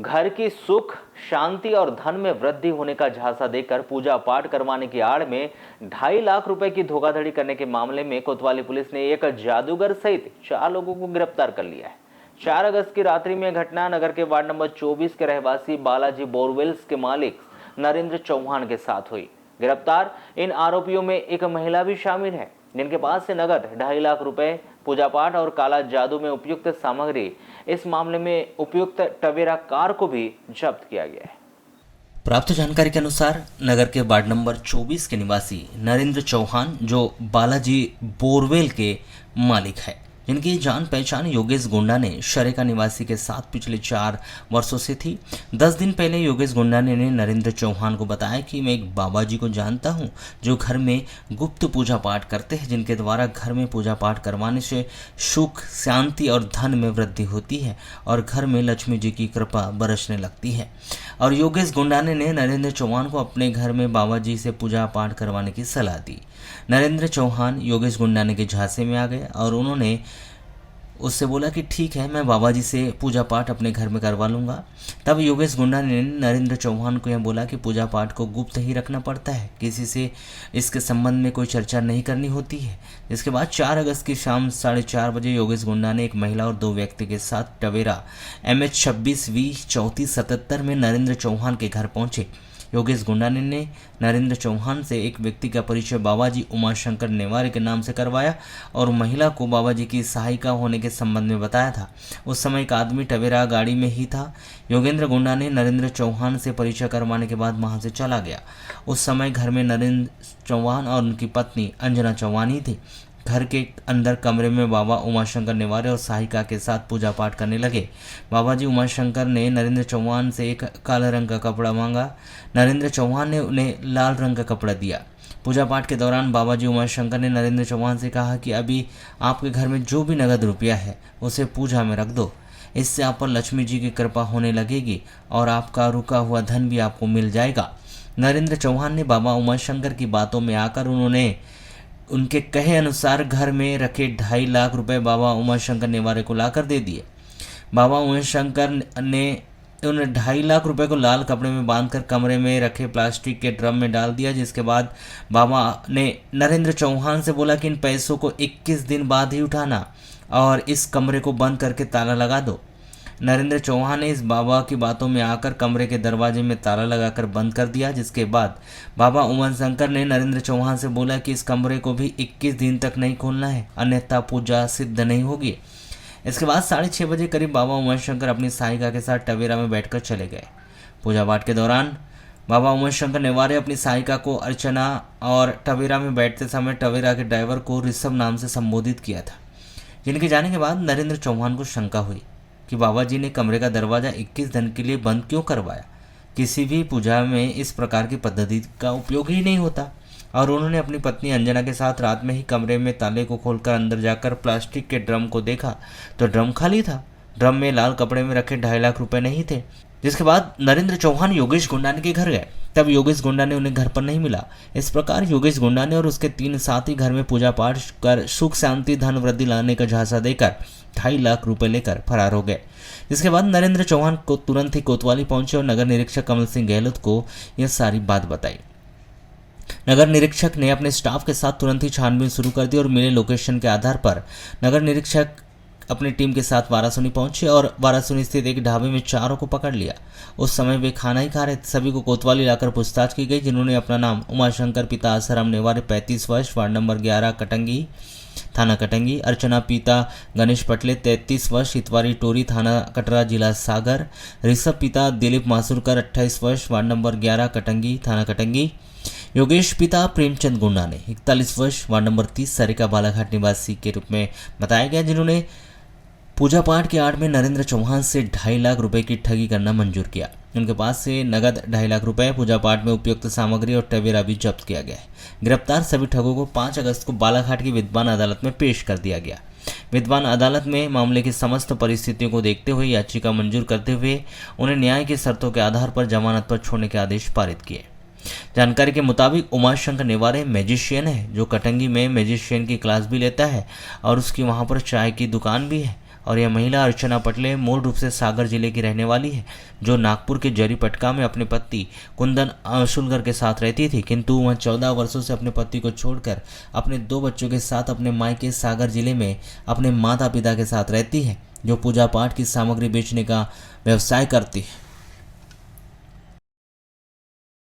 घर की सुख शांति और धन में वृद्धि होने का झांसा देकर पूजा पाठ करवाने की आड़ में 2.5 लाख रुपए की धोखाधड़ी करने के मामले में कोतवाली पुलिस ने एक जादूगर सहित 4 लोगों को गिरफ्तार कर लिया है। 4 अगस्त की रात्रि में घटना नगर के वार्ड नंबर 24 के रहवासी बालाजी बोरवेल्स के मालिक नरेंद्र चौहान के साथ हुई। गिरफ्तार इन आरोपियों में एक महिला भी शामिल है, जिनके पास से नगद 2.5 लाख रुपए, पूजा पाठ और काला जादू में उपयुक्त सामग्री, इस मामले में उपयुक्त टवेरा कार को भी जब्त किया गया है। प्राप्त जानकारी के अनुसार नगर के वार्ड नंबर 24 के निवासी नरेंद्र चौहान, जो बालाजी बोरवेल के मालिक है, जिनकी जान पहचान योगेश गुंडा ने शरेका निवासी के साथ पिछले 4 वर्षों से थी। 10 दिन पहले योगेश गुंडा ने नरेंद्र चौहान को बताया कि मैं एक बाबा जी को जानता हूं, जो घर में गुप्त पूजा पाठ करते हैं, जिनके द्वारा घर में पूजा पाठ करवाने से सुख शांति और धन में वृद्धि होती है और घर में लक्ष्मी जी की कृपा बरसने लगती है। और योगेश गुंडा ने नरेंद्र चौहान को अपने घर में बाबा जी से पूजा पाठ करवाने की सलाह दी। नरेंद्र चौहान योगेश गुंडाने के झांसे में आ गए और उन्होंने उससे बोला कि ठीक है, मैं बाबा जी से पूजा पाठ अपने घर में करवा लूँगा। तब योगेश गुंडा ने नरेंद्र चौहान को यह बोला कि पूजा पाठ को गुप्त ही रखना पड़ता है, किसी से इसके संबंध में कोई चर्चा नहीं करनी होती है। इसके बाद 4 अगस्त की शाम 4:30 बजे योगेश गुंडा ने एक महिला और 2 व्यक्ति के साथ टवेरा MH 26V 3477 में नरेंद्र चौहान के घर पहुंचे। योगेश गुंडा ने नरेंद्र चौहान से एक व्यक्ति का परिचय बाबाजी उमाशंकर नेवारे के नाम से करवाया और महिला को बाबाजी की सहायिका होने के संबंध में बताया था। उस समय एक आदमी टवेरा गाड़ी में ही था। योगेंद्र गुंडा ने नरेंद्र चौहान से परिचय करवाने के बाद वहां से चला गया। उस समय घर में नरेंद्र चौहान और उनकी पत्नी अंजना चौहान ही थी। घर के अंदर कमरे में बाबा उमाशंकर नेवारे और सहायिका के साथ पूजा पाठ करने लगे। बाबाजी उमाशंकर ने नरेंद्र चौहान से एक काले रंग का कपड़ा मांगा। नरेंद्र चौहान ने उन्हें लाल रंग का कपड़ा दिया। पूजा पाठ के दौरान बाबाजी उमाशंकर ने नरेंद्र चौहान से कहा कि अभी आपके घर में जो भी नगद रुपया है उसे पूजा में रख दो, इससे आप पर लक्ष्मी जी की कृपा होने लगेगी और आपका रुका हुआ धन भी आपको मिल जाएगा। नरेंद्र चौहान ने बाबा उमाशंकर की बातों में आकर उनके कहे अनुसार घर में रखे 2.5 लाख रुपए बाबा उमाशंकर नेवारे को लाकर दे दिए। बाबा उमाशंकर ने उन 2.5 लाख रुपए को लाल कपड़े में बांधकर कमरे में रखे प्लास्टिक के ड्रम में डाल दिया, जिसके बाद बाबा ने नरेंद्र चौहान से बोला कि इन पैसों को 21 दिन बाद ही उठाना और इस कमरे को बंद करके ताला लगा दो। नरेंद्र चौहान ने इस बाबा की बातों में आकर कमरे के दरवाजे में ताला लगाकर बंद कर दिया, जिसके बाद बाबा उमाशंकर ने नरेंद्र चौहान से बोला कि इस कमरे को भी 21 दिन तक नहीं खोलना है, अन्यथा पूजा सिद्ध नहीं होगी। इसके बाद 6:30 बजे करीब बाबा उमाशंकर अपनी सहायिका के साथ टवेरा में बैठकर चले गए। पूजा पाठ के दौरान बाबा उमाशंकर नेवारे अपनी सहायिका को अर्चना और टवेरा में बैठते समय टवेरा के ड्राइवर को ऋषभ नाम से संबोधित किया था, जिनके जाने के बाद नरेंद्र चौहान को शंका हुई कि बाबा जी ने कमरे का दरवाज़ा 21 दिन के लिए बंद क्यों करवाया। किसी भी पूजा में इस प्रकार की पद्धति का उपयोग ही नहीं होता। और उन्होंने अपनी पत्नी अंजना के साथ रात में ही कमरे में ताले को खोलकर अंदर जाकर प्लास्टिक के ड्रम को देखा तो ड्रम खाली था। ड्रम में लाल कपड़े में रखे 2.5 लाख रुपए नहीं थे। जिसके बाद नरेंद्र चौहान योगेश गुंडाने के घर गए, तब योगेश गुंडा ने उन्हें घर पर नहीं मिला। इस प्रकार योगेश गुंडा ने और उसके 3 साथी घर में पूजा पाठ कर सुख शांति धन वृद्धि लाने का झांसा देकर 2.5 लाख रुपए लेकर फरार हो गए। जिसके बाद नरेंद्र चौहान को तुरंत ही कोतवाली पहुंचे और नगर निरीक्षक कमल सिंह गहलोत को यह सारी बात बताई। नगर निरीक्षक ने अपने स्टाफ के साथ तुरंत ही छानबीन शुरू कर दी और मिले लोकेशन के आधार पर नगर निरीक्षक अपनी टीम के साथ वारासुनी पहुंचे और वारासुनी स्थित एक ढाबे में 4 को पकड़ लिया। उस समय वे खाना ही खा रहे थे। सभी को कोतवाली लाकर पूछताछ की गई, जिन्होंने अपना नाम उमाशंकर पिता आसाराम नेवारे 35 वर्ष वार्ड नंबर 11 कटंगी थाना कटंगी, अर्चना पिता गणेश पटले 33 वर्ष इतवारी टोरी थाना कटरा जिला सागर, ऋषभ पिता दिलीप मासूरकर 28 वर्ष वार्ड नंबर 11 कटंगी थाना कटंगी, योगेश पिता प्रेमचंद गुंडा ने 41 वर्ष वार्ड नंबर 30 सरिका बालाघाट निवासी के रूप में बताया गया, जिन्होंने पूजा पाठ के आड़ में नरेंद्र चौहान से 2.5 लाख रुपए की ठगी करना मंजूर किया। उनके पास से नगद 2.5 लाख रुपए, पूजा पाठ में उपयुक्त सामग्री और टवेरा भी जब्त किया गया है। गिरफ्तार सभी ठगों को 5 अगस्त को बालाघाट की विद्वान अदालत में पेश कर दिया गया। विद्वान अदालत में मामले की समस्त परिस्थितियों को देखते हुए याचिका मंजूर करते हुए उन्हें न्याय की शर्तों के आधार पर जमानत पर छोड़ने के आदेश पारित किए। जानकारी के मुताबिक उमाशंकर नेवारे मैजिशियन है, जो कटंगी में मैजिशियन की क्लास भी लेता है और उसकी वहां पर चाय की दुकान भी है और यह महिला अर्चना पटले मूल रूप से सागर जिले की रहने वाली है, जो नागपुर के जरीपटका में अपने पति कुंदन असुलकर के साथ रहती थी, किंतु वह 14 वर्षों से अपने पति को छोड़कर अपने 2 बच्चों के साथ अपने मायके सागर जिले में अपने माता पिता के साथ रहती है, जो पूजा पाठ की सामग्री बेचने का व्यवसाय करती है।